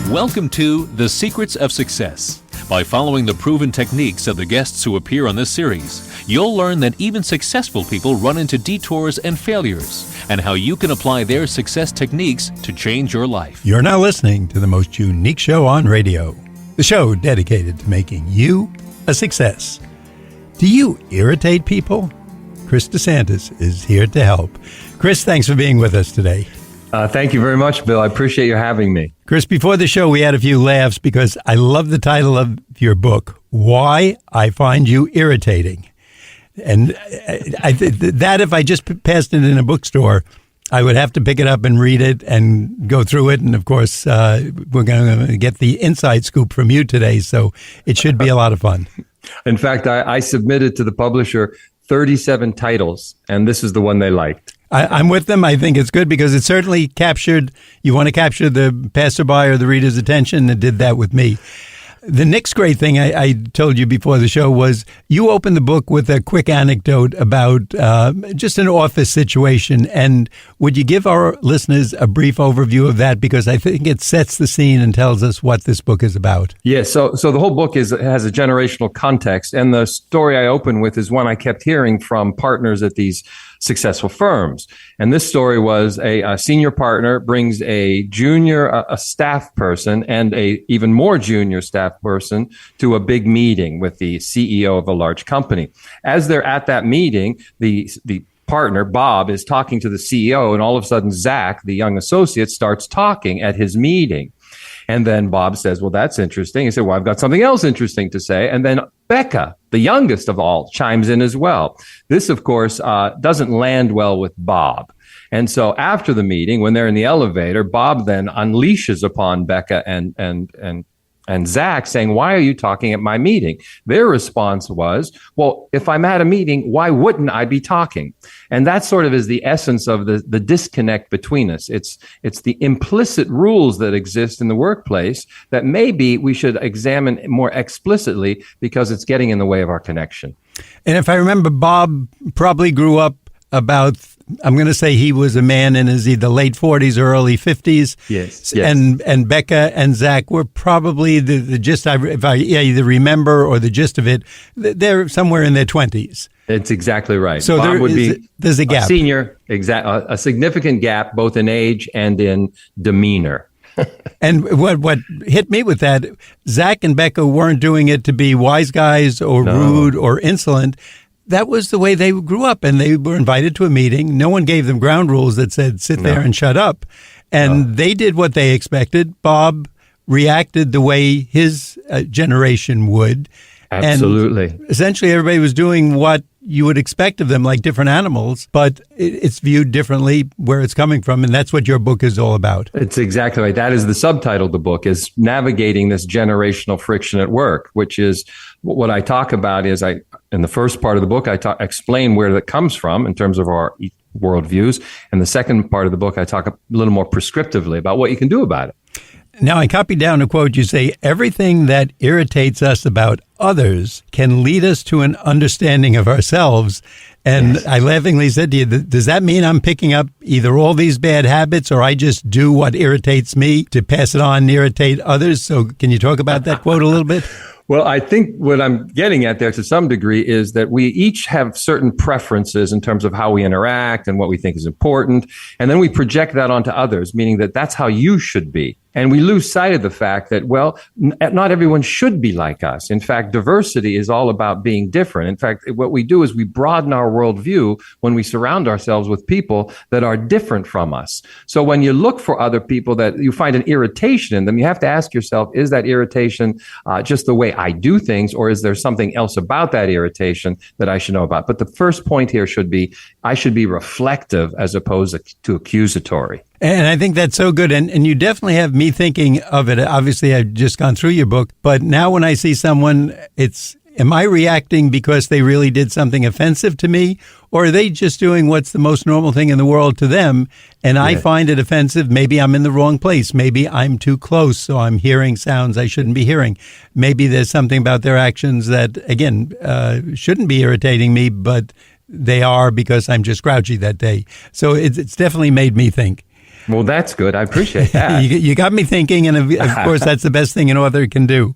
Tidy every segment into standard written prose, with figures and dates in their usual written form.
Welcome to The Secrets of Success. By following the proven techniques of the guests who appear on this series, you'll learn that even successful people run into detours and failures, and how you can apply their success techniques to change your life. You're now listening to the most unique show on radio, the show dedicated to making you a success. Do you irritate people? Chis de Santis is here to help. Chris, thanks for being with us today. Thank you very much, Bill. I appreciate you having me. Chris, before the show, we had a few laughs because I love the title of your book, Why I Find You Irritating. And that if I just passed it in a bookstore, I would have to pick it up and read it and go through it. And, of course, we're going to get the inside scoop from you today, so it should be a lot of fun. In fact, I submitted to the publisher 37 titles, and this is the one they liked. I'm with them. I think it's good because it certainly captured, you want to capture the passerby or the reader's attention. It did that with me. The next great thing I told you before the show was you opened the book with a quick anecdote about just an office situation. And would you give our listeners a brief overview of that? Because I think it sets the scene and tells us what this book is about. Yeah, so the whole book has a generational context. And the story I open with is one I kept hearing from partners at these successful firms. And this story was a senior partner brings a junior, a staff person, and a even more junior staff person to a big meeting with the CEO of a large company. As they're at that meeting, the partner, Bob, is talking to the CEO, and all of a sudden, Zach, the young associate, starts talking at his meeting. And then Bob says, well, that's interesting. He said, well, I've got something else interesting to say. And then Becca, the youngest of all, chimes in as well. This, of course, doesn't land well with Bob. And so after the meeting, when they're in the elevator, Bob then unleashes upon Becca and Zach saying, why are you talking at my meeting? Their response was, well, if I'm at a meeting, why wouldn't I be talking? And that sort of is the essence of the disconnect between us. It's the implicit rules that exist in the workplace that maybe we should examine more explicitly because it's getting in the way of our connection. And if I remember, Bob probably grew up about, I'm going to say he was a man in his either late 40s or early 50s. Yes. And Becca and Zach were probably the gist, if I either remember or the gist of it, they're somewhere in their 20s. It's exactly right. So Bob there's a gap. A senior, a significant gap both in age and in demeanor. And what hit me with that, Zach and Becca weren't doing it to be wise guys or rude or insolent. That was the way they grew up, and they were invited to a meeting. No one gave them ground rules that said, sit there and shut up. And they did what they expected. Bob reacted the way his generation would. Absolutely. And essentially, everybody was doing what you would expect of them, like different animals, but it's viewed differently where it's coming from, and that's what your book is all about. It's exactly right. That is the subtitle of the book, is navigating this generational friction at work, which is what I talk about is in the first part of the book, I explain where that comes from in terms of our worldviews. And the second part of the book, I talk a little more prescriptively about what you can do about it. Now, I copied down a quote. You say, everything that irritates us about others can lead us to an understanding of ourselves. And yes. I laughingly said to you, does that mean I'm picking up either all these bad habits or I just do what irritates me to pass it on and irritate others? So can you talk about that quote a little bit? Well, I think what I'm getting at there to some degree is that we each have certain preferences in terms of how we interact and what we think is important. And then we project that onto others, meaning that that's how you should be. And we lose sight of the fact that, well, not everyone should be like us. In fact, diversity is all about being different. In fact, what we do is we broaden our worldview when we surround ourselves with people that are different from us. So when you look for other people that you find an irritation in them, you have to ask yourself, is that irritation just the way I do things, or is there something else about that irritation that I should know about? But the first point here should be, I should be reflective as opposed to accusatory. And I think that's so good. And you definitely have me thinking of it. Obviously, I've just gone through your book. But now when I see someone, am I reacting because they really did something offensive to me? Or are they just doing what's the most normal thing in the world to them? And I find it offensive. Maybe I'm in the wrong place. Maybe I'm too close, so I'm hearing sounds I shouldn't be hearing. Maybe there's something about their actions that, again, shouldn't be irritating me, but they are because I'm just grouchy that day. So it's definitely made me think. Well, that's good. I appreciate that. You got me thinking, and of course, that's the best thing an author can do.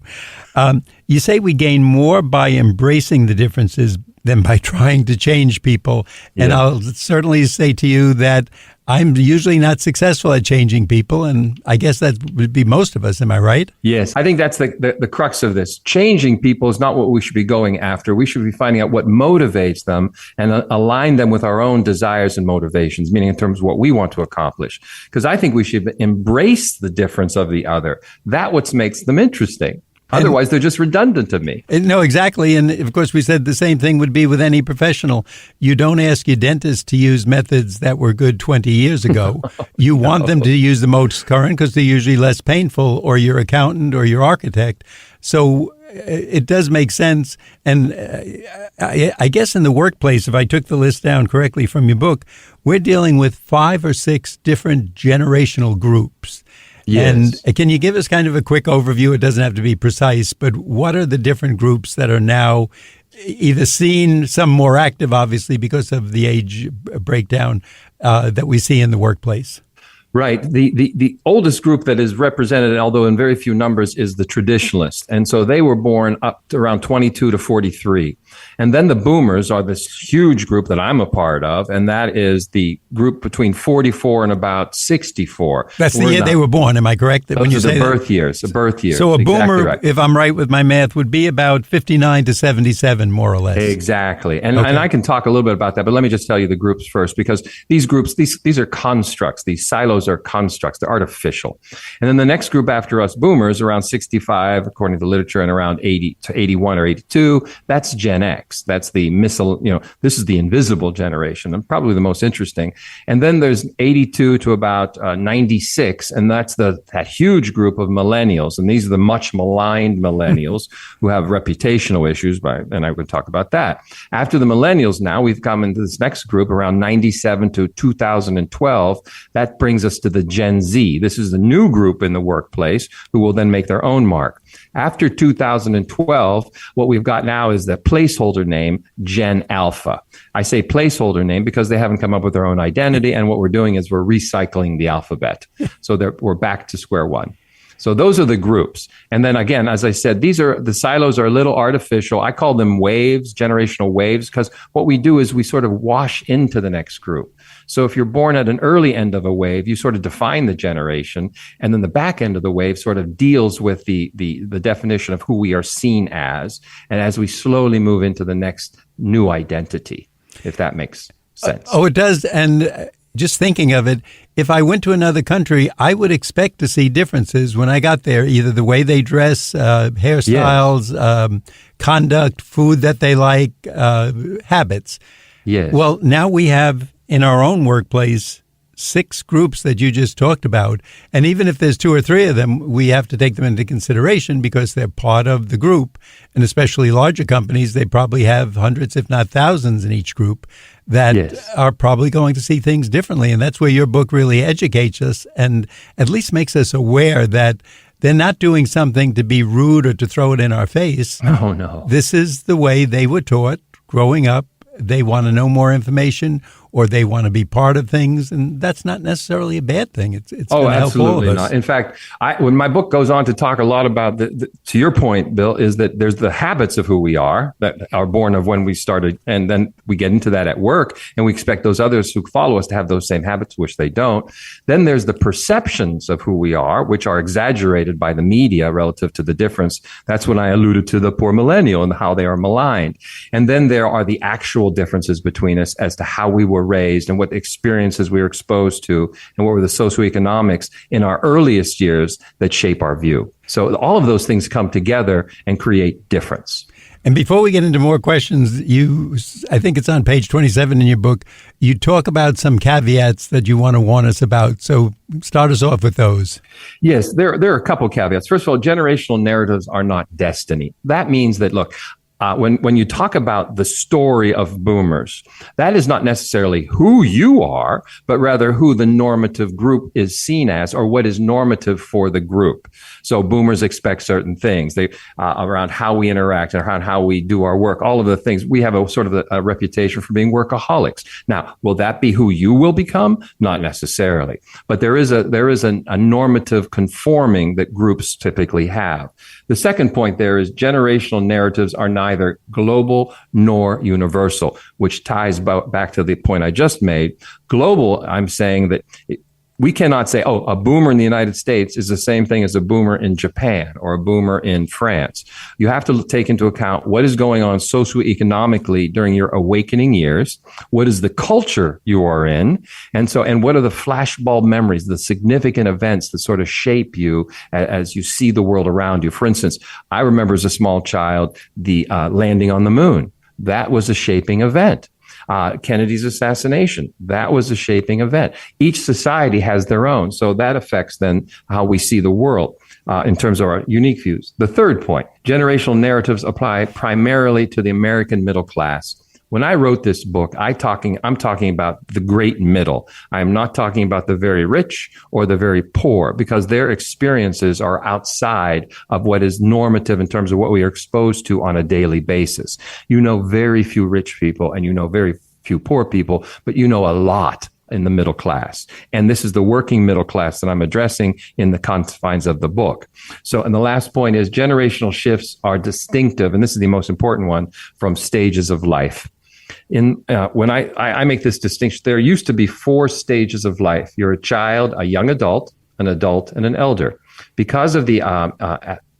You say we gain more by embracing the differences than by trying to change people. And Yeah. I'll certainly say to you that I'm usually not successful at changing people, and I guess that would be most of us. Am I right? Yes, I think that's the crux of this. Changing people is not what we should be going after. We should be finding out what motivates them and align them with our own desires and motivations, meaning in terms of what we want to accomplish. Because I think we should embrace the difference of the other. That's what makes them interesting. Otherwise, they're just redundant to me. No, exactly. And of course, we said the same thing would be with any professional. You don't ask your dentist to use methods that were good 20 years ago. You want them to use the most current because they're usually less painful, or your accountant or your architect. So it does make sense. And I guess in the workplace, if I took the list down correctly from your book, we're dealing with 5 or 6 different generational groups. Yes. And can you give us kind of a quick overview? It doesn't have to be precise, but what are the different groups that are now either seen, some more active, obviously, because of the age breakdown that we see in the workplace? Right. The oldest group that is represented, although in very few numbers, is the traditionalists. And so they were born up to around 22 to 43. And then the boomers are this huge group that I'm a part of, and that is the group between 44 and about 64. That's the year they were born, am I correct? Those are the birth years. So a boomer, right. If I'm right with my math, would be about 59 to 77, more or less. Exactly. And I can talk a little bit about that, but let me just tell you the groups first, because these groups, these are constructs. These silos are constructs. They're artificial. And then the next group after us boomers, around 65, according to the literature, and around 80 to 81 or 82, that's Gen X. That's the this is the invisible generation, and probably the most interesting. And then there's 82 to about 96, and that's that huge group of millennials. And these are the much maligned millennials who have reputational issues, and I would talk about that. After the millennials now, we've come into this next group around 97 to 2012. That brings us to the Gen Z. This is the new group in the workplace who will then make their own mark. After 2012, what we've got now is the placeholder name Gen Alpha. I say placeholder name because they haven't come up with their own identity, and what we're doing is we're recycling the alphabet. So we're back to square one. So those are the groups. And then again, as I said, the silos are a little artificial. I call them waves, generational waves, because what we do is we sort of wash into the next group. So if you're born at an early end of a wave, you sort of define the generation, and then the back end of the wave sort of deals with the definition of who we are seen as, and as we slowly move into the next new identity, if that makes sense. Oh, it does. And just thinking of it, if I went to another country, I would expect to see differences when I got there, either the way they dress, hairstyles, conduct, food that they like, habits. Yes. Well, now we have in our own workplace 6 groups that you just talked about. And even if there's 2 or 3 of them, we have to take them into consideration because they're part of the group. And especially larger companies, they probably have hundreds, if not thousands in each group that are probably going to see things differently. And that's where your book really educates us and at least makes us aware that they're not doing something to be rude or to throw it in our face. Oh, no. This is the way they were taught growing up. They want to know more information, or they want to be part of things, and that's not necessarily a bad thing. It's going to help all of us. Not. In fact, when my book goes on to talk a lot about to your point, Bill, is that there's the habits of who we are that are born of when we started, and then we get into that at work, and we expect those others who follow us to have those same habits, which they don't. Then there's the perceptions of who we are, which are exaggerated by the media relative to the difference. That's when I alluded to the poor millennial and how they are maligned. And then there are the actual differences between us as to how we were raised and what experiences we were exposed to and what were the socioeconomics in our earliest years that shape our view. So all of those things come together and create difference. And before we get into more questions, I think it's on page 27 in your book, you talk about some caveats that you want to warn us about. So start us off with those. Yes, there are a couple caveats. First of all, generational narratives are not destiny. That means that, look, when you talk about the story of boomers, that is not necessarily who you are, but rather who the normative group is seen as, or what is normative for the group. So boomers expect certain things around how we interact and around how we do our work, all of the things. We have a sort of a reputation for being workaholics. Now, will that be who you will become? Not necessarily. But there is a normative conforming that groups typically have. The second point there is generational narratives are neither global nor universal, which ties back to the point I just made. Global, I'm saying that we cannot say, oh, a boomer in the United States is the same thing as a boomer in Japan or a boomer in France. You have to take into account what is going on socioeconomically during your awakening years. What is the culture you are in? And what are the flashbulb memories, the significant events that sort of shape you as you see the world around you? For instance, I remember as a small child, the landing on the moon. That was a shaping event. Kennedy's assassination, that was a shaping event. Each society has their own. So that affects then how we see the world in terms of our unique views. The third point, generational narratives apply primarily to the American middle class. When I wrote this book, I'm talking about the great middle. I'm not talking about the very rich or the very poor, because their experiences are outside of what is normative in terms of what we are exposed to on a daily basis. You know very few rich people and you know very few poor people, but you know a lot in the middle class. And this is the working middle class that I'm addressing in the confines of the book. So, and the last point is generational shifts are distinctive, and this is the most important one, from stages of life. When I make this distinction, there used to be 4 stages of life. You're a child, a young adult, and an elder. Because of the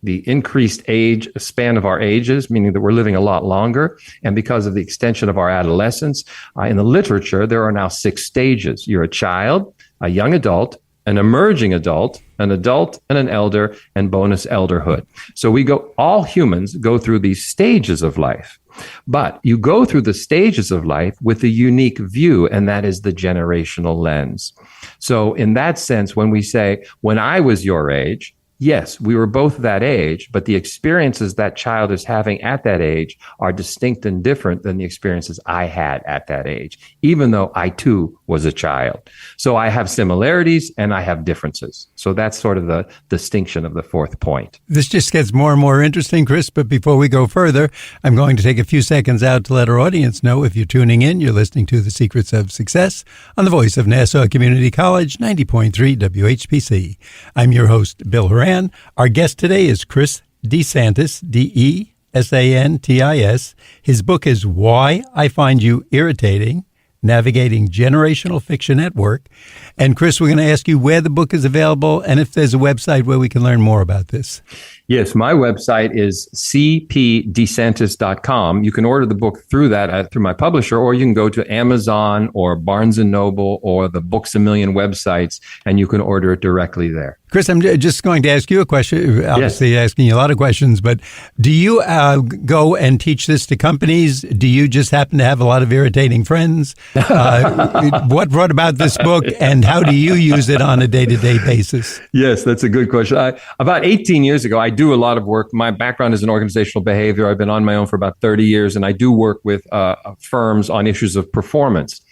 increased age span of our ages, meaning that we're living a lot longer, and because of the extension of our adolescence, in the literature, there are now 6 stages. You're a child, a young adult, an emerging adult, and an elder, and bonus elderhood. So all humans go through these stages of life. But you go through the stages of life with a unique view, and that is the generational lens. So in that sense, when we say, when I was your age, yes, we were both that age, but the experiences that child is having at that age are distinct and different than the experiences I had at that age, even though I too was a child. So I have similarities and I have differences. So that's sort of the distinction of the fourth point. This just gets more and more interesting, Chris, but before we go further, I'm going to take a few seconds out to let our audience know if you're tuning in, you're listening to The Secrets of Success on the voice of Nassau Community College, 90.3 WHPC. I'm your host, Bill Horan. Our guest today is Chis de Santis, DeSantis. His book is Why I Find You Irritating, Navigating Generational Fiction at Work. And Chris, we're going to ask you where the book is available and if there's a website where we can learn more about this. Yes, my website is cpdesantis.com. You can order the book through through my publisher, or you can go to Amazon or Barnes & Noble or the Books A Million websites, and you can order it directly there. Chris, I'm just going to ask you a question, obviously asking you a lot of questions, but do you go and teach this to companies? Do you just happen to have a lot of irritating friends? What brought about this book, and how do you use it on a day-to-day basis? Yes, that's a good question. About 18 years ago, I do a lot of work. My background is in organizational behavior. I've been on my own for about 30 years, and I do work with firms on issues of performance.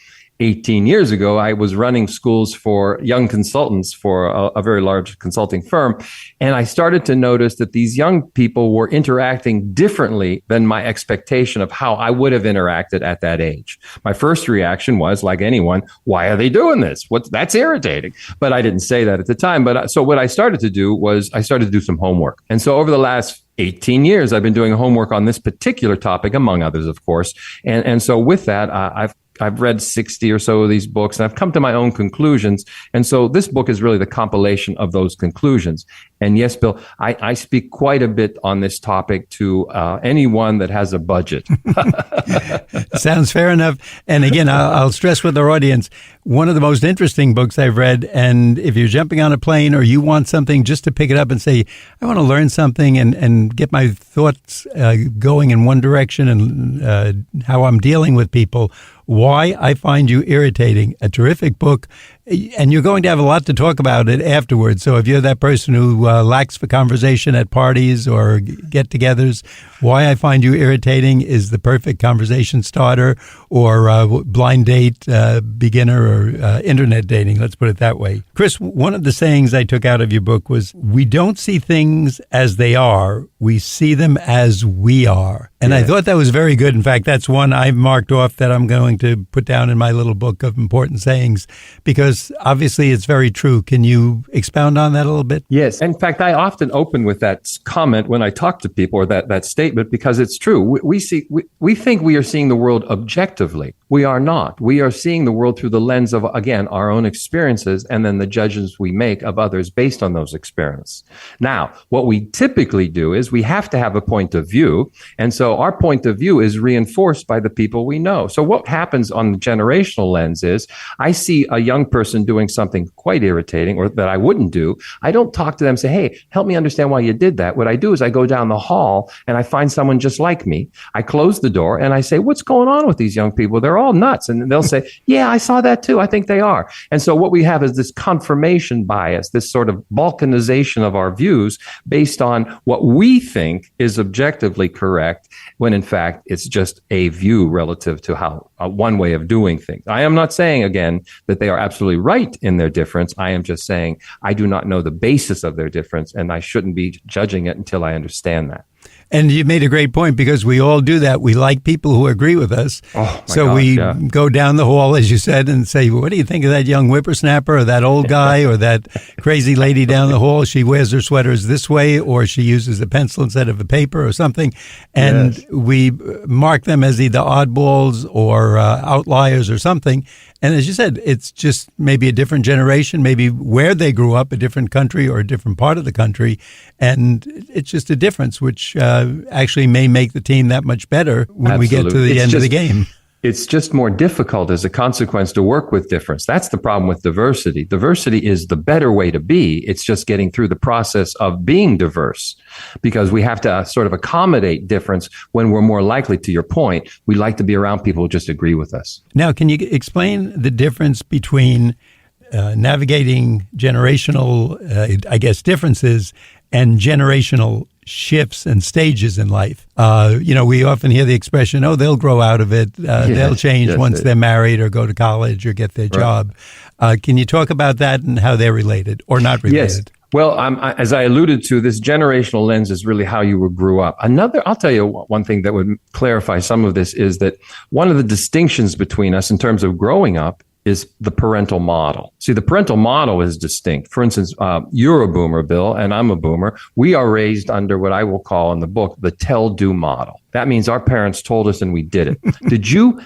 18 years ago, I was running schools for young consultants for a very large consulting firm. And I started to notice that these young people were interacting differently than my expectation of how I would have interacted at that age. My first reaction was, like anyone, why are they doing this? That's irritating. But I didn't say that at the time. So what I started to do was I started to do some homework. And so over the last 18 years, I've been doing homework on this particular topic, among others, of course. And so with that, I've read 60 or so of these books, and I've come to my own conclusions. And so this book is really the compilation of those conclusions. And yes, Bill, I speak quite a bit on this topic to anyone that has a budget. Sounds fair enough. And again, I'll stress with our audience, one of the most interesting books I've read, and if you're jumping on a plane or you want something just to pick it up and say, I want to learn something and get my thoughts going in one direction and how I'm dealing with people, Why I Find You Irritating, a terrific book. And you're going to have a lot to talk about it afterwards. So if you're that person who lacks for conversation at parties or get-togethers, Why I Find You Irritating is the perfect conversation starter, or blind date beginner, or internet dating, let's put it that way. Chris, one of the sayings I took out of your book was, we don't see things as they are, we see them as we are. And I thought that was very good. In fact, that's one I've marked off that I'm going to put down in my little book of important sayings, because obviously it's very true. Can you expound on that a little bit? Yes. In fact, I often open with that comment when I talk to people, or that statement, because it's true. We think we are seeing the world objectively. We are not. We are seeing the world through the lens of, again, our own experiences, and then the judgments we make of others based on those experiences. Now, what we typically do is we have to have a point of view. And so our point of view is reinforced by the people we know. So what happens on the generational lens is, I see a young person doing something quite irritating, or that I wouldn't do. I don't talk to them and say, hey, help me understand why you did that. What I do is I go down the hall and I find someone just like me. I close the door and I say, what's going on with these young people? They're all nuts. And they'll say, yeah, I saw that too. I think they are. And so what we have is this confirmation bias, this sort of balkanization of our views based on what we think is objectively correct, when in fact it's just a view relative to how one way of doing things. I am not saying, again, that they are absolutely right in their difference. I am just saying I do not know the basis of their difference, and I shouldn't be judging it until I understand that. And you made a great point, because we all do that. We like people who agree with us. So we go down the hall, as you said, and say, what do you think of that young whippersnapper, or that old guy, or that crazy lady down the hall? She wears her sweaters this way, or she uses a pencil instead of a paper or something. And we mark them as either oddballs or outliers or something. And as you said, it's just maybe a different generation, maybe where they grew up, a different country or a different part of the country. And it's just a difference, which actually may make the team that much better when we get to the end of the game. It's just more difficult as a consequence to work with difference. That's the problem with diversity. Diversity is the better way to be. It's just getting through the process of being diverse, because we have to sort of accommodate difference when we're more likely, to your point, we like to be around people who just agree with us. Now, can you explain the difference between navigating generational, differences and generational shifts and stages in life? We often hear the expression, they'll grow out of it. They'll change once they're married or go to college or get their job. Can you talk about that and how they're related or not related? Yes. Well, as I alluded to, this generational lens is really how you grew up. I'll tell you one thing that would clarify some of this is that one of the distinctions between us in terms of growing up is the parental model. See, the parental model is distinct. For instance, you're a boomer, Bill, and I'm a boomer. We are raised under what I will call in the book, the tell-do model. That means our parents told us and we did it. Did you,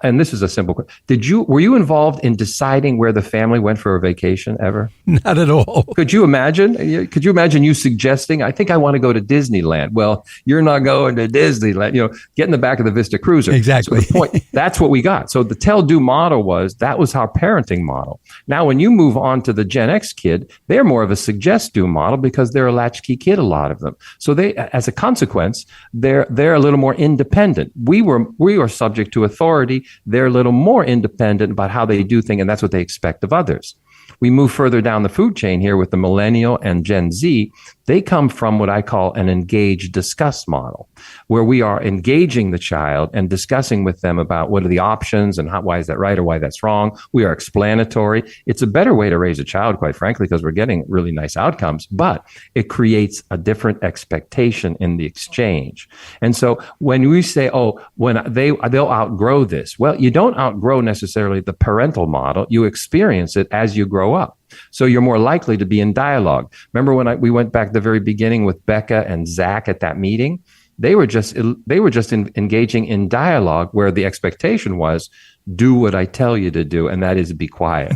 and this is a simple question, were you involved in deciding where the family went for a vacation ever? Not at all. Could you imagine you suggesting, I think I want to go to Disneyland? Well, you're not going to Disneyland, get in the back of the Vista Cruiser. Exactly. So the point, that's what we got. So the tell-do model that was our parenting model. Now, when you move on to the Gen X kid, they're more of a suggest-do model, because they're a latchkey kid, a lot of them. So they, as a consequence, they're a little more independent. We were subject to authority. They're a little more independent about how they do things, and that's what they expect of others. We move further down the food chain here with the millennial and Gen Z. They come from what I call an engage, discuss model, where we are engaging the child and discussing with them about what are the options and why is that right or why that's wrong. We are explanatory. It's a better way to raise a child, quite frankly, because we're getting really nice outcomes, but it creates a different expectation in the exchange. And so when we say, they'll outgrow this, well, you don't outgrow necessarily the parental model. You experience it as you grow up. So you're more likely to be in dialogue. Remember when we went back to the very beginning with Becca and Zach at that meeting? They were just engaging in dialogue, where the expectation was, do what I tell you to do, and that is be quiet.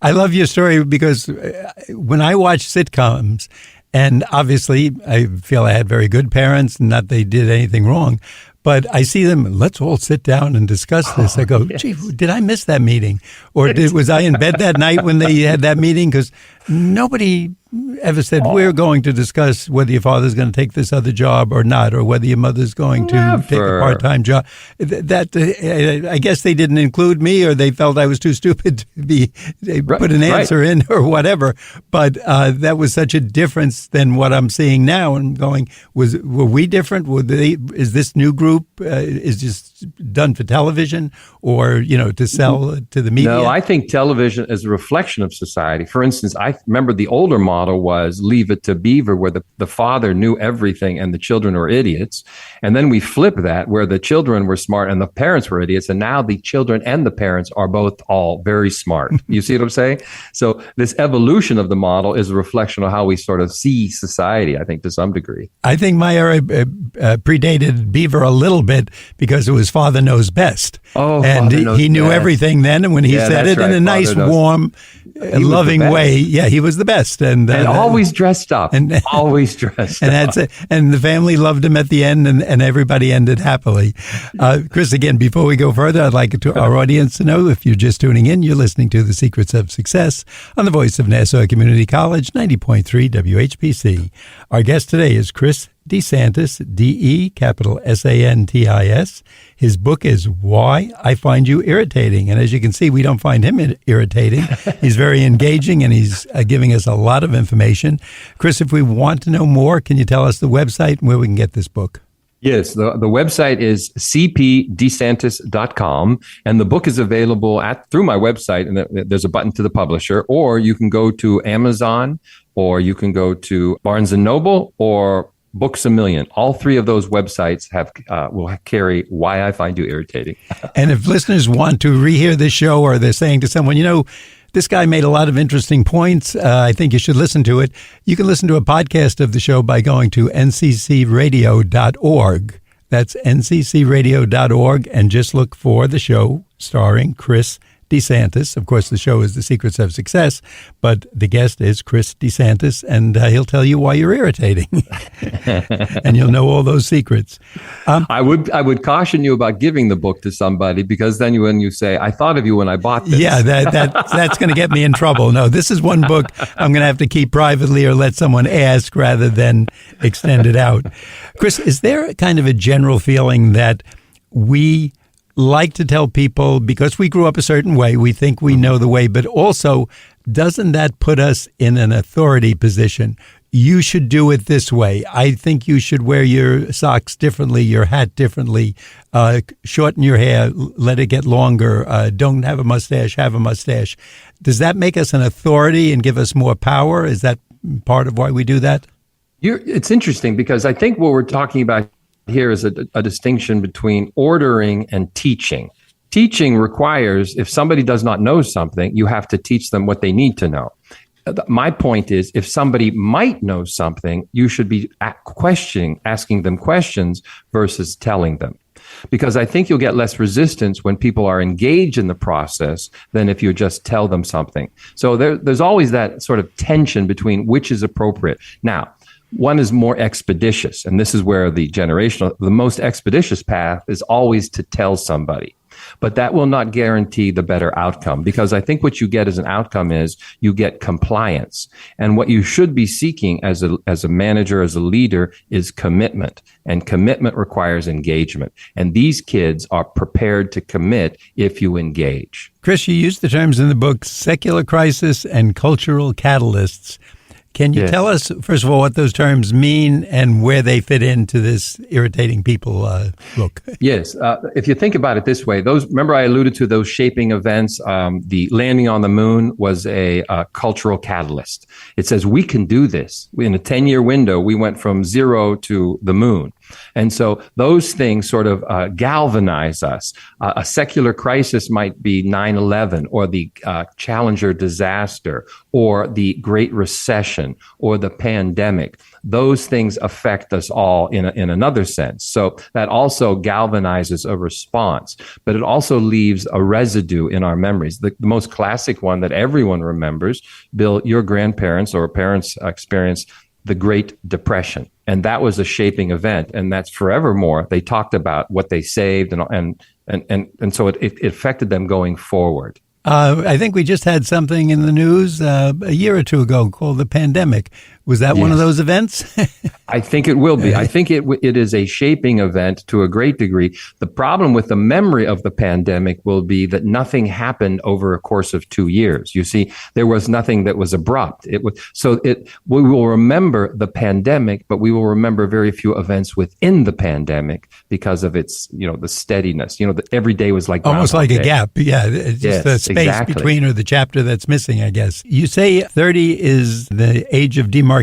I love your story, because when I watch sitcoms, and obviously I feel I had very good parents, not they did anything wrong, but I see them, let's all sit down and discuss this. I go, gee, did I miss that meeting? Or was I in bed that night when they had that meeting? Because nobody ever said, we're going to discuss whether your father's going to take this other job or not, or whether your mother's going to take a part-time job. I guess they didn't include me, or they felt I was too stupid to put an answer in or whatever. But that was such a difference than what I'm seeing now. And going, were we different? Is this new group is just done for television, or to sell to the media? No, I think television is a reflection of society. For instance, I remember the older model was Leave It to Beaver, where the father knew everything and the children were idiots. And then we flip that, where the children were smart and the parents were idiots. And now the children and the parents are both all very smart. You see what I'm saying? So this evolution of the model is a reflection of how we sort of see society, I think, to some degree. I think my era predated Beaver a little bit because it was Father Knows Best. And he knew everything then. And when he said it in a nice, warm, loving way, he was the best. And always dressed up. And always dressed up. That's it. And the family loved him at the end, and everybody ended happily. Chris, again, before we go further, I'd like our audience to know, if you're just tuning in, you're listening to The Secrets of Success on the voice of Nassau Community College, 90.3 WHPC. Our guest today is Chis de Santis, D-E, capital S-A-N-T-I-S. His book is Why I Find You Irritating. And as you can see, we don't find him irritating. He's very engaging, and he's giving us a lot of information. Chris, if we want to know more, can you tell us the website and where we can get this book? Yes, the website is cpdesantis.com, and the book is available through my website, and there's a button to the publisher, or you can go to Amazon, or you can go to Barnes & Noble, or Books A Million. All three of those websites will carry Why I Find You Irritating. And if listeners want to rehear this show, or they're saying to someone, this guy made a lot of interesting points, I think you should listen to it. You can listen to a podcast of the show by going to nccradio.org. That's nccradio.org, and just look for the show starring Chis de Santis. Of course, the show is The Secrets of Success, but the guest is Chis de Santis, and he'll tell you why you're irritating, and you'll know all those secrets. I would caution you about giving the book to somebody, because then when you say, I thought of you when I bought this. Yeah, that's going to get me in trouble. No, this is one book I'm going to have to keep privately, or let someone ask rather than extend it out. Chris, is there kind of a general feeling that we like to tell people, because we grew up a certain way, we think we know the way, but also, doesn't that put us in an authority position? You should do it this way. I think you should wear your socks differently, your hat differently, shorten your hair, let it get longer, don't have a mustache, have a mustache. Does that make us an authority and give us more power? Is that part of why we do that? It's interesting, because I think what we're talking about here is a distinction between ordering and teaching. Teaching requires, if somebody does not know something, you have to teach them what they need to know. My point is, if somebody might know something, you should be asking them questions versus telling them. Because I think you'll get less resistance when people are engaged in the process than if you just tell them something. So there's always that sort of tension between which is appropriate. Now, one is more expeditious, and this is where the most expeditious path is always to tell somebody. But that will not guarantee the better outcome, because I think what you get as an outcome is you get compliance. And what you should be seeking as a manager, as a leader, is commitment. And commitment requires engagement. And these kids are prepared to commit if you engage. Chris, you used the terms in the book, secular crisis and cultural catalysts. Can you tell us, first of all, what those terms mean and where they fit into this irritating people book? Yes. If you think about it this way, remember I alluded to those shaping events. The landing on the moon was a cultural catalyst. It says we can do this. In a 10-year window, we went from 0 to the moon. And so those things sort of galvanize us. A secular crisis might be 9/11 or the Challenger disaster or the Great Recession or the pandemic. Those things affect us all in another sense. So that also galvanizes a response, but it also leaves a residue in our memories. The most classic one that everyone remembers, Bill, your grandparents or parents experienced the Great Depression. And that was a shaping event. And that's forevermore. They talked about what they saved and so it affected them going forward. I think we just had something in the news a year or two ago called the pandemic. Was that one of those events? I think it will be. I think it is a shaping event to a great degree. The problem with the memory of the pandemic will be that nothing happened over a course of 2 years. You see, there was nothing that was abrupt. We will remember the pandemic, but we will remember very few events within the pandemic because of its, the steadiness. Every day was like almost like a gap. Yeah, it's just the space between, or the chapter that's missing, I guess. You say 30 is the age of demarcation,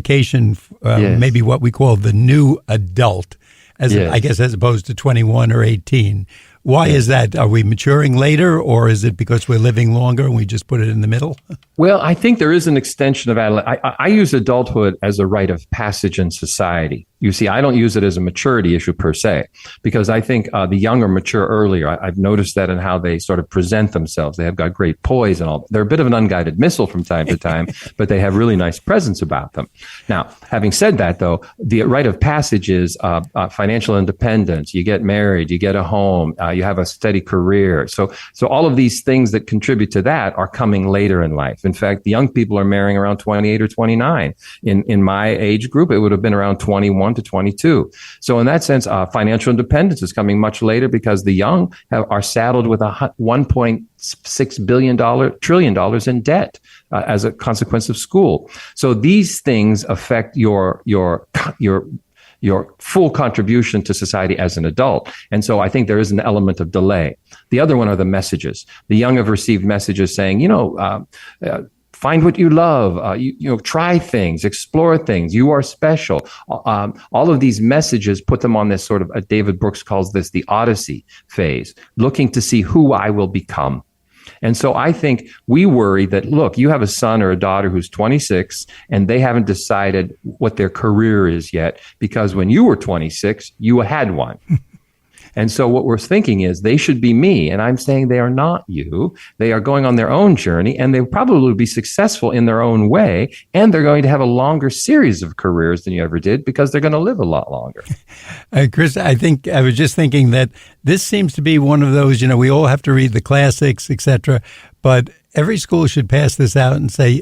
maybe what we call the new adult, I guess, as opposed to 21 or 18. Why is that? Are we maturing later, or is it because we're living longer and we just put it in the middle? Well, I think there is an extension of adolescence. I use adulthood as a rite of passage in society. You see, I don't use it as a maturity issue per se, because I think the younger mature earlier. I've noticed that in how they sort of present themselves. They have got great poise and all. They're a bit of an unguided missile from time to time, but they have really nice presence about them. Now, having said that, though, the rite of passage is financial independence. You get married, you get a home, you have a steady career. So all of these things that contribute to that are coming later in life. In fact, the young people are marrying around 28 or 29. In my age group, it would have been around 21 to 22. So in that sense, financial independence is coming much later because the young are saddled with $1.6 trillion in debt as a consequence of school. So these things affect your full contribution to society as an adult. And so I think there is an element of delay. The other one are the messages. The young have received messages saying, find what you love, try things, explore things. You are special. All of these messages put them on this sort of, David Brooks calls this the Odyssey phase, looking to see who I will become. And so I think we worry that, look, you have a son or a daughter who's 26 and they haven't decided what their career is yet, because when you were 26, you had one. And so what we're thinking is they should be me. And I'm saying they are not you. They are going on their own journey, and they probably will be successful in their own way. And they're going to have a longer series of careers than you ever did because they're going to live a lot longer. Chris, I think I was just thinking that this seems to be one of those, we all have to read the classics, etc. But every school should pass this out and say,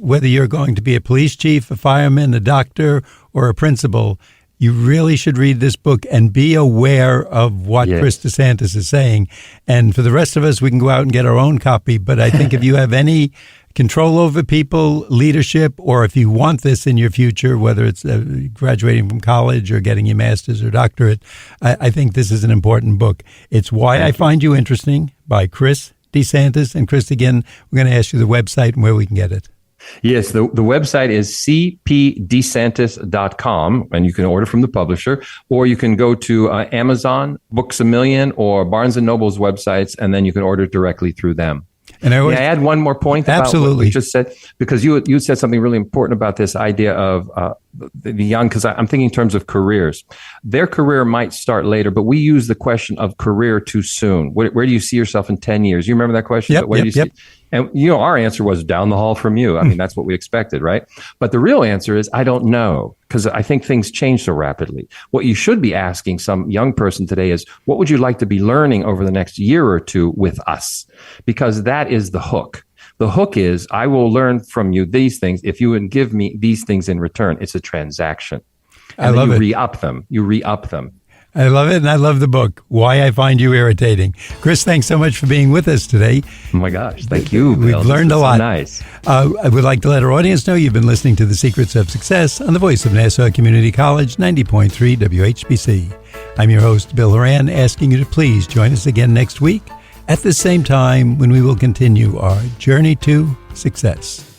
whether you're going to be a police chief, a fireman, a doctor, or a principal, you really should read this book and be aware of what Chis de Santis is saying. And for the rest of us, we can go out and get our own copy. But I think if you have any control over people, leadership, or if you want this in your future, whether it's graduating from college or getting your master's or doctorate, I think this is an important book. It's Why I Find You Interesting by Chis de Santis. And Chris, again, we're going to ask you the website and where we can get it. Yes, the website is cpdesantis.com, and you can order from the publisher, or you can go to Amazon, Books A Million, or Barnes & Noble's websites, and then you can order directly through them. And may I add one more point about what we just said? Because you said something really important about this idea of the young, because I'm thinking in terms of careers. Their career might start later, but we use the question of career too soon. Where do you see yourself in 10 years? You remember that question? Yep. And, our answer was down the hall from you. I mean, that's what we expected, right? But the real answer is, I don't know, because I think things change so rapidly. What you should be asking some young person today is, what would you like to be learning over the next year or two with us? Because that is the hook. The hook is, I will learn from you these things if you would give me these things in return. It's a transaction. And I love it. You re-up them. I love it, and I love the book, Why I Find You Irritating. Chris, thanks so much for being with us today. Oh, my gosh. Thank you, Bill. We've learned a lot. So nice. I would like to let our audience know you've been listening to The Secrets of Success on the voice of Nassau Community College, 90.3 WHPC. I'm your host, Bill Horan, asking you to please join us again next week at the same time when we will continue our journey to success.